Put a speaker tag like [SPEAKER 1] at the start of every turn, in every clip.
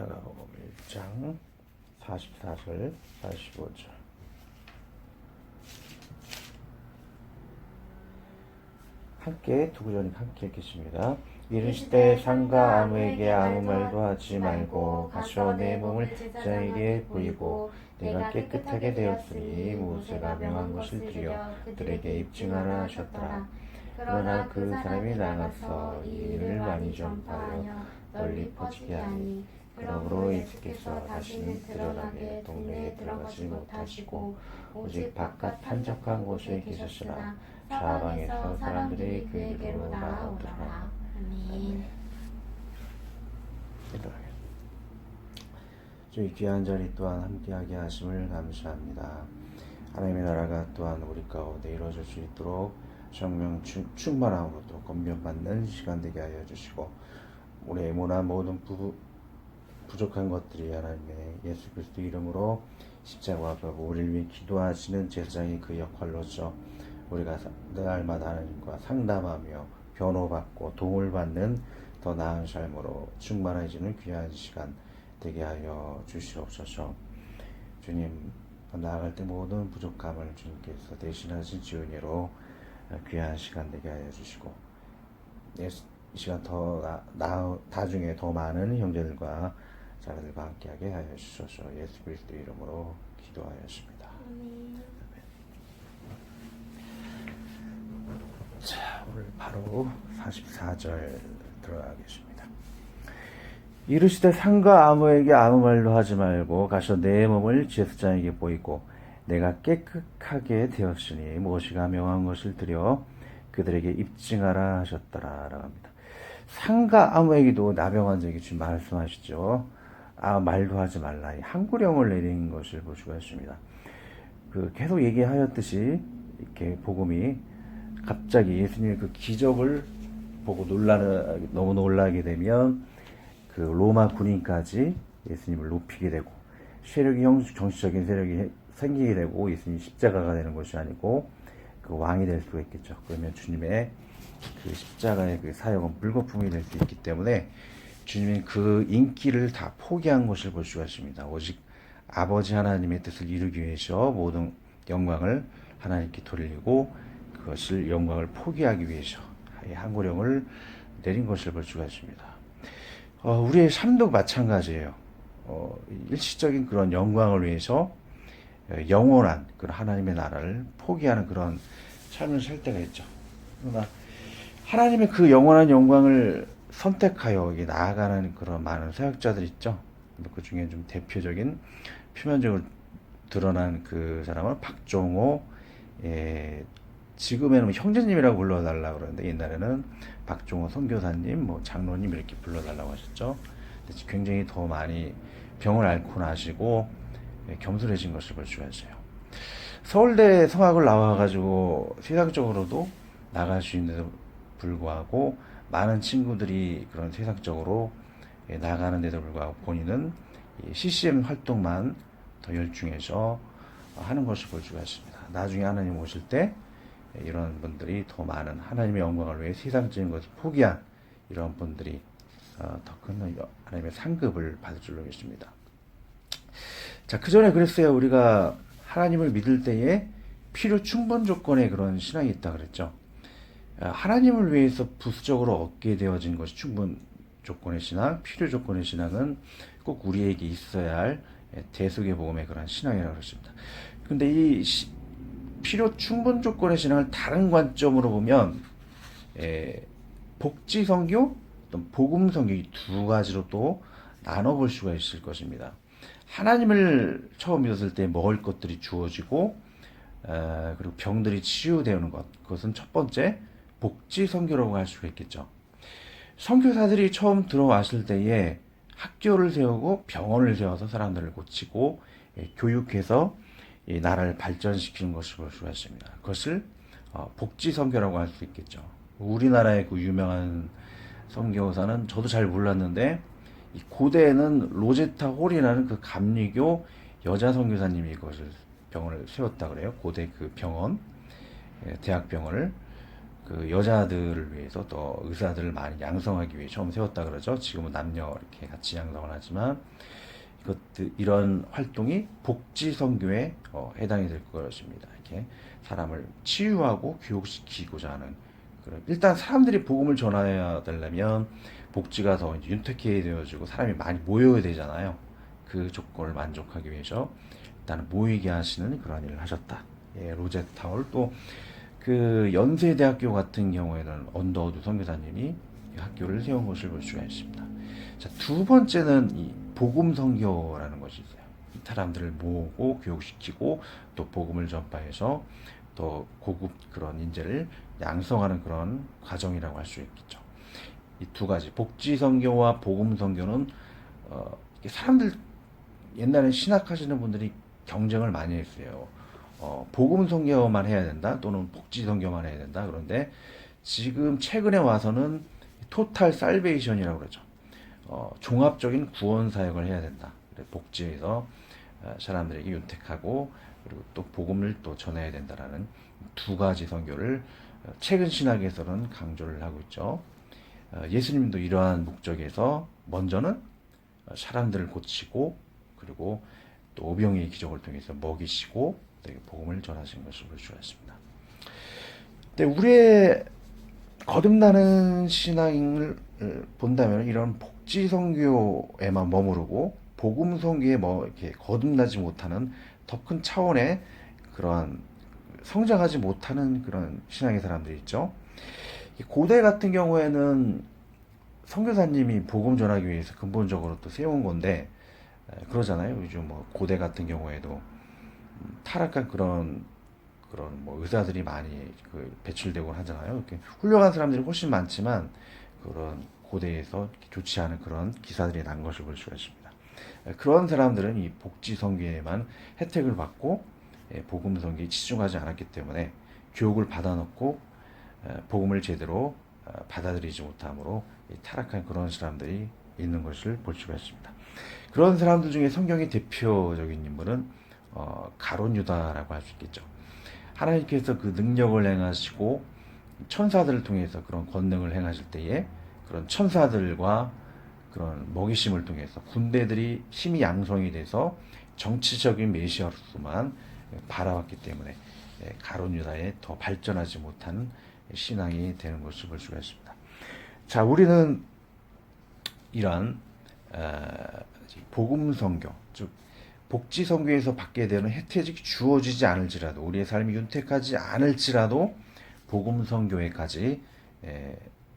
[SPEAKER 1] 마가복음 1장 44절 45절. 함께 두 구절이 함께 읽겠습니다. 이르시되 상과 아무에게 아무 말도 하지 말고 가서 내 몸을 제자에게 보이고 내가 깨끗하게 되었으니 모세가 명한 것을 드려 그들에게 입증하라 하셨더라. 그러나 그 사람이 나가서 이 일을 많이 전파하여 널리 퍼지게 하니 그러므로 예수께서 다시는 드러나게 동네에 들어가지 못하시고 오직 바깥 한적한 곳에 계셨으나 사방에서 사람들이 그에게로 나아오더라. 아멘. 저희 귀한 자리 또한 함께하게 하심을 감사합니다. 하나님의 나라가 또한 우리 가운데 이루어질 수 있도록 성령 충만함으로 또 건면받는 시간 되게 하여 주시고 우리의 에모나 모든 부족한 것들이 하나님의 예수 그리스도 이름으로 십자가 앞에 우리를 위해 기도하시는 제사장이 그 역할로서 우리가 날마다 하나님과 상담하며 변호받고 도움을 받는 더 나은 삶으로 충만해지는 귀한 시간 되게 하여 주시옵소서. 주님, 나아갈 때 모든 부족함을 주님께서 대신하신 지은혜로 귀한 시간 되게 하여 주시고 이 시간 나중에 더 많은 형제들과 자매들과 함께하게 하여 주소서. 예수 그리스도 이름으로 기도하였습니다. 자, 오늘 바로 44절 들어가겠습니다. 이르시되 상과 아무에게 아무 말도 하지 말고 가서 내 몸을 제사장에게 보이고 내가 깨끗하게 되었으니 모세가 명한 것을 드려 그들에게 입증하라 하셨더라 라고 합니다. 상과 아무에게도 나병한 적이 지금 말씀하시죠. 말도 하지 말라. 한 구령을 내린 것을 볼 수가 있습니다. 계속 얘기하였듯이 이렇게 복음이 갑자기 예수님의 그 기적을 보고 너무 놀라게 되면 그 로마 군인까지 예수님을 높이게 되고 정치적인 세력이 생기게 되고 예수님이 십자가가 되는 것이 아니고 그 왕이 될 수가 있겠죠. 그러면 주님의 그 십자가의 그 사역은 물거품이 될 수 있기 때문에 주님이 그 인기를 다 포기한 것을 볼 수가 있습니다. 오직 아버지 하나님의 뜻을 이루기 위해서 모든 영광을 하나님께 돌리고 그것을 영광을 포기하기 위해서 한 구령을 내린 것을 볼 수가 있습니다. 우리의 삶도 마찬가지예요. 일시적인 그런 영광을 위해서 영원한 그런 하나님의 나라를 포기하는 그런 삶을 살 때가 있죠. 그러나 하나님의 그 영원한 영광을 선택하여 나아가는 그런 많은 사역자들 있죠. 그 중에 좀 대표적인 표면적으로 드러난 그 사람은 박종호, 지금에는 형제님이라고 불러달라고 그러는데 옛날에는 박종호 선교사님, 장로님 이렇게 불러달라고 하셨죠. 굉장히 더 많이 병을 앓고 나시고 겸손해진 것을 볼 수가 있어요. 서울대 성악을 나와가지고 세상적으로도 나갈 수 있는데도 불구하고 많은 친구들이 그런 세상적으로 나가는데도 불구하고 본인은 CCM 활동만 더 열중해서 하는 것을 볼 수가 있습니다. 나중에 하나님 오실 때 이런 분들이 더 많은 하나님의 영광을 위해 세상적인 것을 포기한 이런 분들이 더 큰 하나님의 상급을 받을 줄로 믿습니다. 자, 그 전에 그랬어요. 우리가 하나님을 믿을 때에 필요 충분 조건의 그런 신앙이 있다 그랬죠. 하나님을 위해서 부수적으로 얻게 되어진 것이 충분 조건의 신앙, 필요 조건의 신앙은 꼭 우리에게 있어야 할 대속의 복음의 그런 신앙이라고 그랬습니다. 근데 이 필요 충분 조건의 신앙을 다른 관점으로 보면 복지 선교, 또 복음 선교 이 두 가지로 또 나눠볼 수가 있을 것입니다. 하나님을 처음 믿었을 때 먹을 것들이 주어지고 그리고 병들이 치유되는 것, 그것은 첫 번째 복지 선교라고 할 수가 있겠죠. 선교사들이 처음 들어왔을 때에 학교를 세우고 병원을 세워서 사람들을 고치고 교육해서 이 나라를 발전시키는 것을 볼 수가 있습니다. 그것을 복지 선교라고 할 수 있겠죠. 우리나라의 그 유명한 선교사는 저도 잘 몰랐는데 고대에는 로제타 홀이라는 그 감리교 여자 선교사님이 그것을 병원을 세웠다 그래요. 고대 그 병원, 대학병원을 그 여자들을 위해서 또 의사들을 많이 양성하기 위해 처음 세웠다 그러죠. 지금은 남녀 이렇게 같이 양성을 하지만 이런 활동이 복지 선교에 해당이 될 것입니다. 이렇게 사람을 치유하고 교육시키고자 하는 일단 사람들이 복음을 전해야 되려면 복지가 더 이제 윤택해야 되어지고 사람이 많이 모여야 되잖아요. 그 조건을 만족하기 위해서 일단 모이게 하시는 그런 일을 하셨다. 예, 로제트 타월 또 그 연세대학교 같은 경우에는 언더우드 선교사님이 학교를 세운 것을 볼 수가 있습니다. 자, 두 번째는 이 복음 선교라는 것이 있어요. 사람들을 모으고 교육시키고 또 복음을 전파해서 또 고급 그런 인재를 양성하는 그런 과정이라고 할 수 있겠죠. 이 두 가지 복지 선교와 복음 선교는 사람들 옛날에 신학하시는 분들이 경쟁을 많이 했어요. 복음 선교만 해야 된다 또는 복지 선교만 해야 된다. 그런데 지금 최근에 와서는 토탈 살베이션이라고 그러죠. 종합적인 구원 사역을 해야 된다. 복지에서 사람들에게 윤택하고 그리고 또 복음을 또 전해야 된다라는 두 가지 선교를 최근 신학에서는 강조를 하고 있죠. 예수님도 이러한 목적에서 먼저는 사람들을 고치고 그리고 또 오병이의 기적을 통해서 먹이시고 복음을 전하신 것을 볼 수가 있습니다. 근데 우리의 거듭나는 신앙을 본다면 이런 복지 선교에만 머무르고 복음 선교에 뭐 이렇게 거듭나지 못하는 더 큰 차원의 그러한 성장하지 못하는 그런 신앙의 사람들이 있죠. 고대 같은 경우에는 선교사님이 복음 전하기 위해서 근본적으로 또 세운 건데 그러잖아요. 요즘 뭐 고대 같은 경우에도 타락한 그런 뭐 의사들이 많이 배출되곤 하잖아요. 이렇게 훌륭한 사람들이 훨씬 많지만 그런 고대에서 좋지 않은 그런 기사들이 난 것을 볼 수가 있습니다. 그런 사람들은 이 복지 선교에만 혜택을 받고 복음 선교에 치중하지 않았기 때문에 교육을 받아놓고 복음을 제대로 받아들이지 못함으로 타락한 그런 사람들이 있는 것을 볼 수가 있습니다. 그런 사람들 중에 성경의 대표적인 인물은 가룟 유다라고 할 수 있겠죠. 하나님께서 그 능력을 행하시고 천사들을 통해서 그런 권능을 행하실 때에 그런 천사들과 그런 먹이심을 통해서 군대들이 힘이 양성이 돼서 정치적인 메시아로서만 바라왔기 때문에 가룟 유다에 더 발전하지 못한 신앙이 되는 것을 볼 수가 있습니다. 자, 우리는 이러한 복음 선교, 즉 복지 선교에서 받게 되는 혜택이 주어지지 않을지라도 우리의 삶이 윤택하지 않을지라도 복음 선교에까지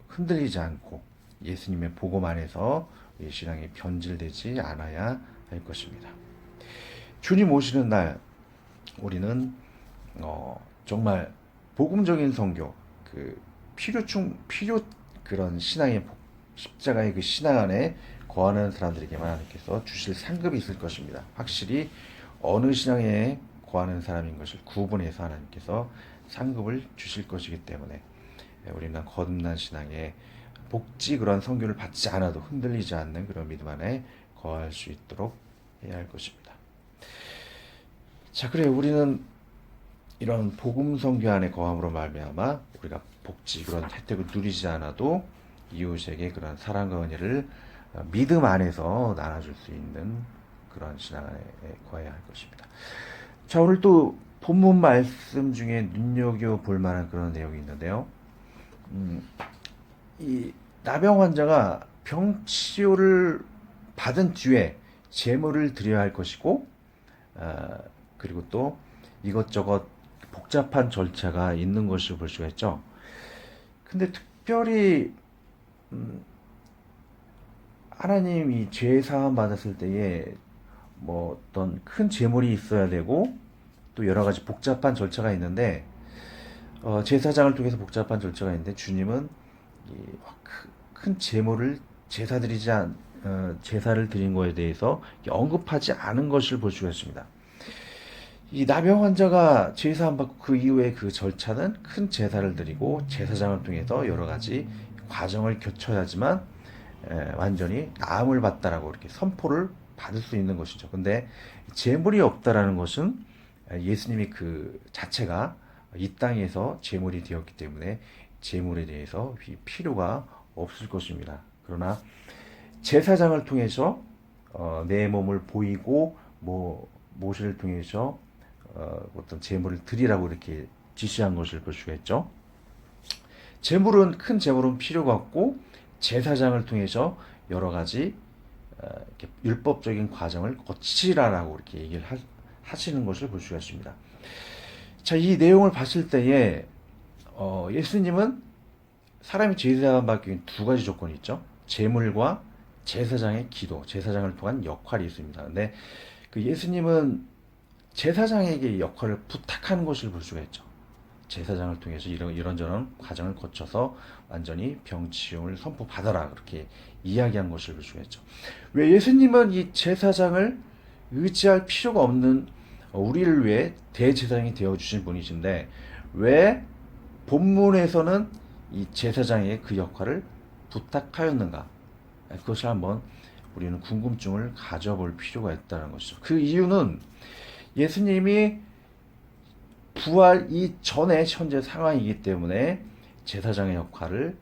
[SPEAKER 1] 흔들리지 않고 예수님의 복음 안에서 우리 신앙이 변질되지 않아야 할 것입니다. 주님 오시는 날 우리는 정말 복음적인 선교, 그 필요 그런 신앙의 십자가의 그 신앙 안에 거하는 사람들에게만 하나님께서 주실 상급이 있을 것입니다. 확실히 어느 신앙에 거하는 사람인 것을 구분해서 하나님께서 상급을 주실 것이기 때문에 우리는 거듭난 신앙에 복지 그런 선교를 받지 않아도 흔들리지 않는 그런 믿음 안에 거할 수 있도록 해야 할 것입니다. 자, 그래 우리는 이런 복음 선교 안에 거함으로 말미암아 우리가 복지 그런 혜택을 누리지 않아도 이웃에게 그런 사랑과 은혜를 믿음 안에서 나눠줄 수 있는 그런 신앙 안에 거해야 할 것입니다. 자, 오늘 또 본문 말씀 중에 눈여겨볼 만한 그런 내용이 있는데요. 이 나병 환자가 병 치료를 받은 뒤에 제물을 드려야 할 것이고, 그리고 또 이것저것 복잡한 절차가 있는 것을 볼 수가 있죠. 근데 특별히 하나님이 죄 사함 받았을 때에 뭐 어떤 큰 제물이 있어야 되고 또 여러 가지 복잡한 절차가 있는데 제사장을 통해서 복잡한 절차가 있는데 주님은 큰 제물을 제사를 드린 거에 대해서 언급하지 않은 것을 볼 수가 있습니다. 이 나병 환자가 제사함 받고 그 이후에 그 절차는 큰 제사를 드리고 제사장을 통해서 여러 가지 과정을 거쳐야지만 완전히 나음을 받다라고 이렇게 선포를 받을 수 있는 것이죠. 근데 제물이 없다라는 것은 예수님이 그 자체가 이 땅에서 제물이 되었기 때문에 제물에 대해서 필요가 없을 것입니다. 그러나 제사장을 통해서 내 몸을 보이고 모세를 통해서 어떤 제물을 드리라고 이렇게 지시한 것을 볼 수가 있죠. 큰 제물은 필요가 없고 제사장을 통해서 여러 가지 이렇게 율법적인 과정을 거치라라고 이렇게 얘기를 하시는 것을 볼 수가 있습니다. 자, 이 내용을 봤을 때에 예수님은 사람이 제사장 받기 위해 두 가지 조건이 있죠. 제물과 제사장의 기도, 제사장을 통한 역할이 있습니다. 근데 그 예수님은 제사장에게 역할을 부탁하는 것을 볼 수가 있죠. 제사장을 통해서 이런저런 과정을 거쳐서 완전히 병치용을 선포받아라 그렇게 이야기한 것을 볼 수가 있죠. 왜 예수님은 이 제사장을 의지할 필요가 없는 우리를 위해 대제사장이 되어주신 분이신데 왜 본문에서는 이 제사장의 그 역할을 부탁하였는가? 그것을 한번 우리는 궁금증을 가져볼 필요가 있다는 것이죠. 그 이유는 예수님이 부활 이전의 현재 상황이기 때문에 제사장의 역할을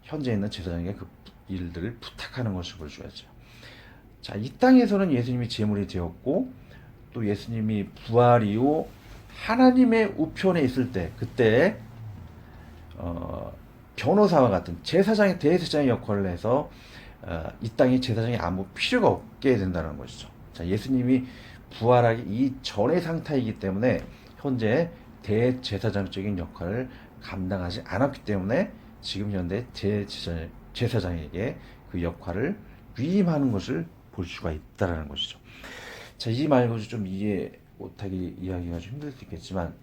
[SPEAKER 1] 현재 있는 제사장에게 그 일들을 부탁하는 것을 볼 수가 있죠. 자, 이 땅에서는 예수님이 제물이 되었고 또 예수님이 부활 이후 하나님의 우편에 있을 때 그때 변호사와 같은 대제사장의 역할을 해서 이 땅에 제사장이 아무 필요가 없게 된다는 것이죠. 자, 예수님이 부활하기 이전의 상태이기 때문에 현재 대제사장적인 역할을 감당하지 않았기 때문에 지금 현재 제사장에게 그 역할을 위임하는 것을 볼 수가 있다는 것이죠. 자, 이 말고 좀 이해 못하게 이야기가 좀 힘들 수 있겠지만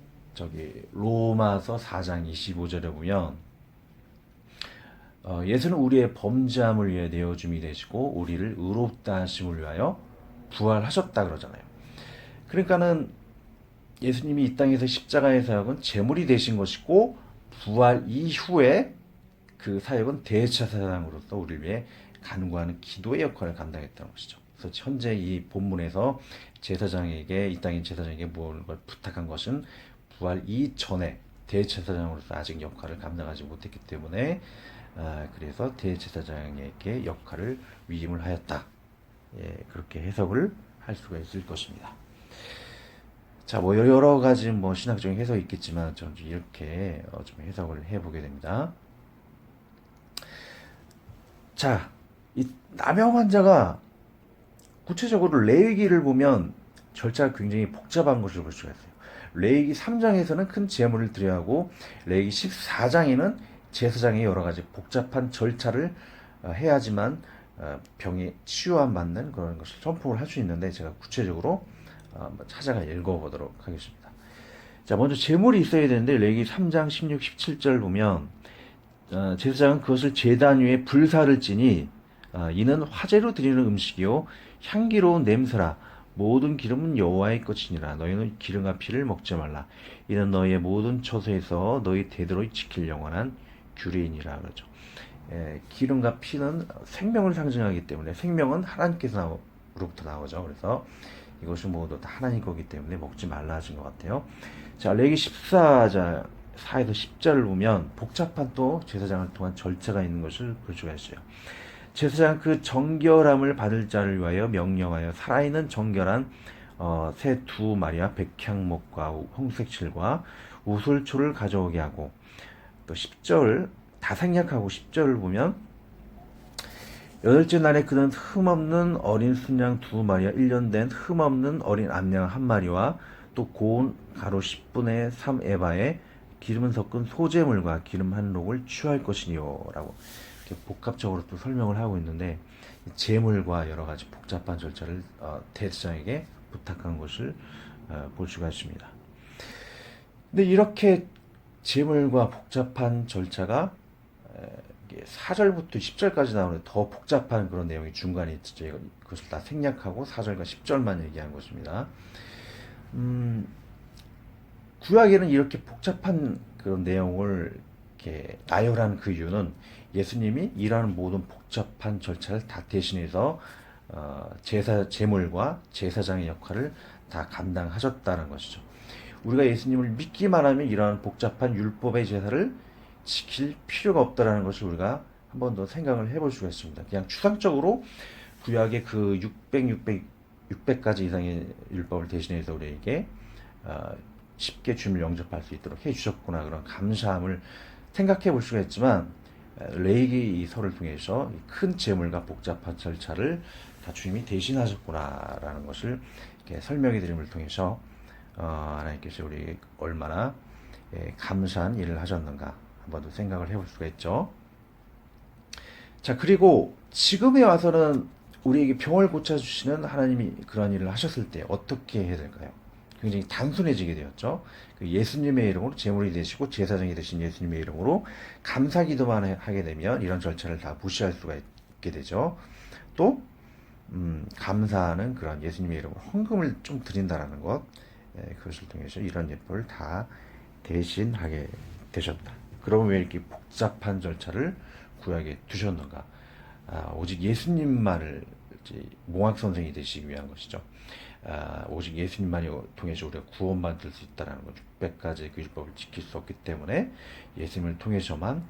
[SPEAKER 1] 로마서 4장 25절에 보면 예수는 우리의 범죄함을 위해 내어줌이 되시고 우리를 의롭다 하심을 위하여 부활하셨다 그러잖아요. 그러니까는 예수님이 이 땅에서 십자가의 사역은 제물이 되신 것이고 부활 이후에 그 사역은 대제사장으로서 우리를 위해 간구하는 기도의 역할을 감당했다는 것이죠. 그래서 현재 이 본문에서 이 땅의 제사장에게 무엇을 부탁한 것은 부활 이전에 대제사장으로서 아직 역할을 감당하지 못했기 때문에 그래서 대제사장에게 역할을 위임을 하였다. 예, 그렇게 해석을 할 수가 있을 것입니다. 자, 여러 가지 신학적인 해석이 있겠지만 저는 이렇게 좀 해석을 해보게 됩니다. 자, 이 남영 환자가 구체적으로 레위기를 보면 절차가 굉장히 복잡한 것을 볼 수가 있어요. 레위기 3장에서는 큰 제물을 드려야 하고 레위기 14장에는 제사장의 여러 가지 복잡한 절차를 해야지만 병이 치유받는 그런 것을 선포를 할 수 있는데 제가 구체적으로 찾아가 읽어보도록 하겠습니다. 자, 먼저 제물이 있어야 되는데 레위기 3장 16, 17절 보면 제사장은 그것을 제단 위에 불사를 지니 이는 화제로 드리는 음식이요 향기로운 냄새라 모든 기름은 여호와의 것이니라 너희는 기름과 피를 먹지 말라 이는 너희의 모든 처소에서 너희 대대로 지킬 영원한 규례이니라 그러죠. 기름과 피는 생명을 상징하기 때문에 생명은 하나님께서로부터 나오죠. 그래서 이것이 모두 다 하나님 거기 때문에 먹지 말라 하신 것 같아요. 자, 레위기 14장 4에서 10절을 보면 복잡한 또 제사장을 통한 절차가 있는 것을 볼 수가 있어요. 제사장은 그 정결함을 받을 자를 위하여 명령하여 살아있는 정결한 새 2마리와 백향목과 홍색실과 우슬초를 가져오게 하고 또 10절 다 생략하고 10절을 보면 여덟째 날에 그는 흠없는 어린 순양 2마리와 1년 된 흠없는 어린 암양 1마리와 또 고운 가루 10분의 3에바에 기름은 섞은 소재물과 기름 한 록을 취할 것이니요 라고 이렇게 복합적으로 또 설명을 하고 있는데 제물과 여러 가지 복잡한 절차를 대제사장에게 부탁한 것을 볼 수가 있습니다. 근데 이렇게 제물과 복잡한 절차가 4절부터 10절까지 나오는 더 복잡한 그런 내용이 중간에 있죠. 그것을 다 생략하고 4절과 10절만 얘기한 것입니다. 구약에는 이렇게 복잡한 그런 내용을 이렇게 나열한 그 이유는 예수님이 이러한 모든 복잡한 절차를 다 대신해서 제물과 제사장의 역할을 다 감당하셨다는 것이죠. 우리가 예수님을 믿기만 하면 이러한 복잡한 율법의 제사를 지킬 필요가 없다라는 것을 우리가 한 번 더 생각을 해볼 수가 있습니다. 그냥 추상적으로 구약의 그 600가지 이상의 율법을 대신해서 우리에게 10개 주님을 영접할 수 있도록 해주셨구나, 그런 감사함을 생각해 볼 수가 있지만, 레위기 이 설을 통해서 큰 재물과 복잡한 절차를 다 주님이 대신하셨구나라는 것을 이렇게 설명해 드림을 통해서 하나님께서 우리 얼마나 감사한 일을 하셨는가 한번 더 생각을 해볼 수가 있죠. 자, 그리고 지금에 와서는 우리에게 병을 고쳐주시는 하나님이 그런 일을 하셨을 때 어떻게 해야 될까요? 굉장히 단순해지게 되었죠. 그 예수님의 이름으로 제물이 되시고 제사장이 되신 예수님의 이름으로 감사 기도만 하게 되면 이런 절차를 다 무시할 수가 있게 되죠. 또 감사하는 그런 예수님의 이름으로 헌금을 좀 드린다라는 것, 그것을 통해서 이런 예법을 다 대신하게 되셨다. 그러면 왜 이렇게 복잡한 절차를 구약에 두셨는가? 오직 예수님만을 몽학 선생이 되시기 위한 것이죠. 오직 예수님만이 통해서 우리가 구원받을 수 있다는 것, 600가지의 그 율법을 지킬 수 없기 때문에 예수님을 통해서만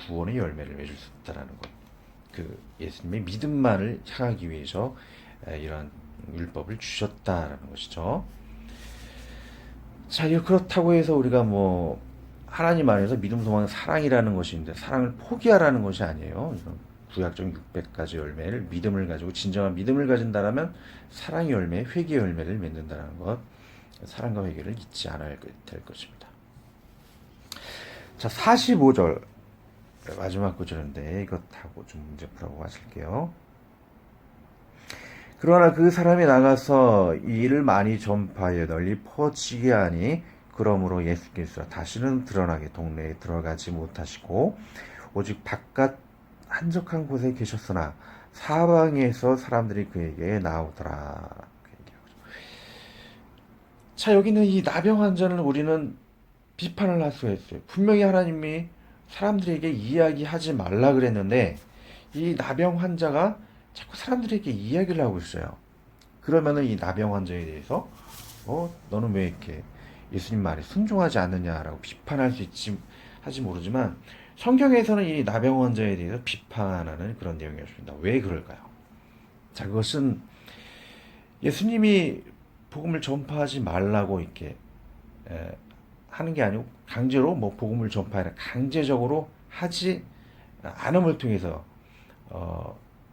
[SPEAKER 1] 구원의 열매를 맺을 수 있다는 것, 그 예수님의 믿음만을 향하기 위해서 이런 율법을 주셨다라는 것이죠. 자, 그렇다고 해서 우리가 뭐 하나님 안에서 믿음, 소망, 사랑이라는 것이 있는데 사랑을 포기하라는 것이 아니에요. 구약적 600가지 열매를, 믿음을 가지고 진정한 믿음을 가진다라면 사랑의 열매, 회개의 열매를 맺는다는 것, 사랑과 회개를 잊지 않아야 될 것입니다. 자, 45절 마지막 구절인데 이것하고 좀 문제 풀어보고 마칠게요. 그러나 그 사람이 나가서 이 일을 많이 전파하여 널리 퍼지게 하니 그러므로 예수께서 다시는 드러나게 동네에 들어가지 못하시고 오직 바깥 한적한 곳에 계셨으나 사방에서 사람들이 그에게 나오더라. 자, 여기는 이 나병 환자를 우리는 비판을 할 수가 있어요. 분명히 하나님이 사람들에게 이야기하지 말라 그랬는데 이 나병 환자가 자꾸 사람들에게 이야기를 하고 있어요. 그러면은 이 나병 환자에 대해서 너는 왜 이렇게 예수님 말에 순종하지 않느냐라고 비판할 수 있지 하지 모르지만 성경에서는 이 나병 환자에 대해서 비판하는 그런 내용이었습니다. 왜 그럴까요? 자, 그것은 예수님이 복음을 전파하지 말라고 이렇게 하는 게 아니고 강제로 뭐 복음을 전파하라 강제적으로 하지 않음을 통해서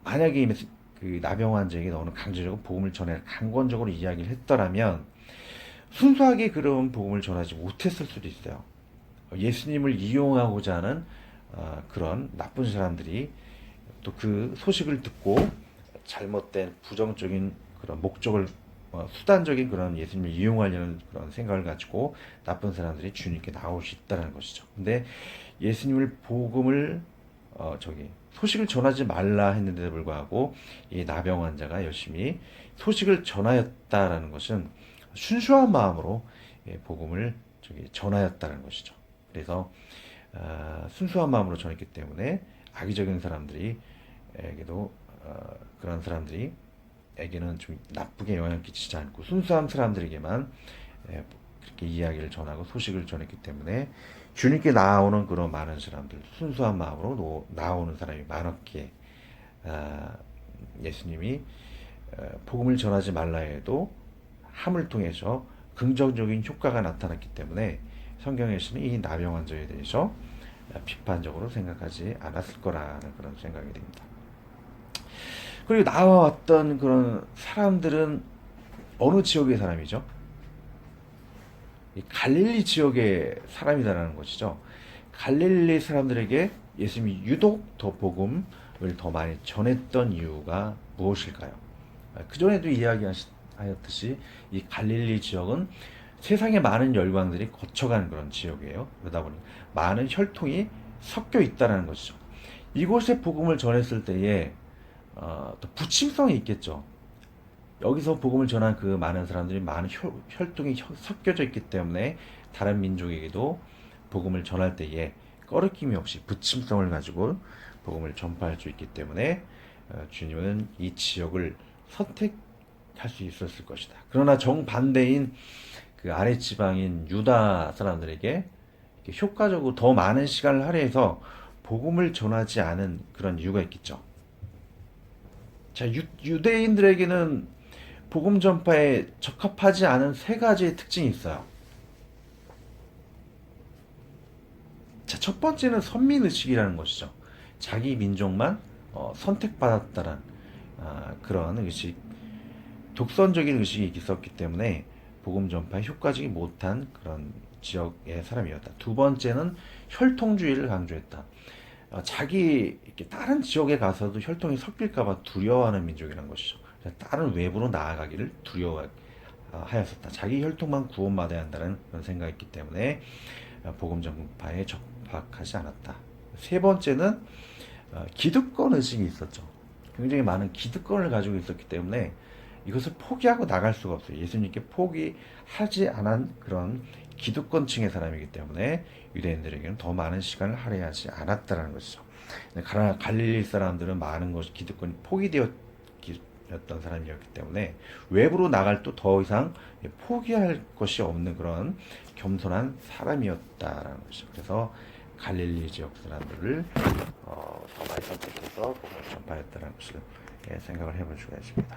[SPEAKER 1] 만약에 그 나병 환자에게 너는 강제적으로 복음을 전해라 강권적으로 이야기를 했더라면 순수하게 그런 복음을 전하지 못했을 수도 있어요. 예수님을 이용하고자 하는 그런 나쁜 사람들이 또 그 소식을 듣고 잘못된 부정적인 그런 목적을 수단적인 그런 예수님을 이용하려는 그런 생각을 가지고 나쁜 사람들이 주님께 나올 수 있다는 것이죠. 근데 예수님을 복음을 소식을 전하지 말라 했는데도 불구하고 이 나병 환자가 열심히 소식을 전하였다라는 것은 순수한 마음으로 복음을 전하였다는 것이죠. 그래서 순수한 마음으로 전했기 때문에 악의적인 사람들이에게도 그런 사람들이에게는 좀 나쁘게 영향을 끼치지 않고 순수한 사람들에게만 그렇게 이야기를 전하고 소식을 전했기 때문에 주님께 나오는 그런 많은 사람들, 순수한 마음으로 나오는 사람이 많았기에 예수님이 복음을 전하지 말라 해도 함을 통해서 긍정적인 효과가 나타났기 때문에 성경에서는 이 나병 환자에 대해서 비판적으로 생각하지 않았을 거라는 그런 생각이 듭니다. 그리고 나와왔던 그런 사람들은 어느 지역의 사람이죠? 이 갈릴리 지역의 사람이다라는 것이죠. 갈릴리 사람들에게 예수님이 유독 더 복음을 더 많이 전했던 이유가 무엇일까요? 그전에도 이야기하였듯이 이 갈릴리 지역은 세상의 많은 열방들이 거쳐가는 그런 지역이에요. 그러다 보니 많은 혈통이 섞여 있다는 것이죠. 이곳에 복음을 전했을 때에 또 부침성이 있겠죠. 여기서 복음을 전한 그 많은 사람들이 많은 혈통이 섞여져 있기 때문에 다른 민족에게도 복음을 전할 때에 꺼리낌이 없이 부침성을 가지고 복음을 전파할 수 있기 때문에 주님은 이 지역을 선택할 수 있었을 것이다. 그러나 정반대인 그 아랫지방인 유다 사람들에게 이렇게 효과적으로 더 많은 시간을 할애해서 복음을 전하지 않은 그런 이유가 있겠죠. 자, 유대인들에게는 복음 전파에 적합하지 않은 세 가지의 특징이 있어요. 자, 첫 번째는 선민의식이라는 것이죠. 자기 민족만 선택받았다는 그런 의식, 독선적인 의식이 있었기 때문에 복음 전파에 효과적이 못한 그런 지역의 사람이었다. 두 번째는 혈통주의를 강조했다. 자기 이렇게 다른 지역에 가서도 혈통이 섞일까봐 두려워하는 민족이라는 것이죠. 다른 외부로 나아가기를 두려워하였었다. 자기 혈통만 구원받아야 한다는 그런 생각이 있기 때문에 복음 전파에 적합하지 않았다. 세 번째는 기득권 의식이 있었죠. 굉장히 많은 기득권을 가지고 있었기 때문에 이것을 포기하고 나갈 수가 없어요. 예수님께 포기하지 않은 그런 기득권층의 사람이기 때문에 유대인들에게는 더 많은 시간을 할애하지 않았다는 것이죠. 갈릴리 사람들은 많은 것이 기득권이 포기되었던 사람이었기 때문에 외부로 나갈 또 더 이상 포기할 것이 없는 그런 겸손한 사람이었다라는 것이죠. 그래서 갈릴리 지역 사람들을 더 많이 선택해서 복음을 전파했다는 것을 생각을 해볼 수가 있습니다.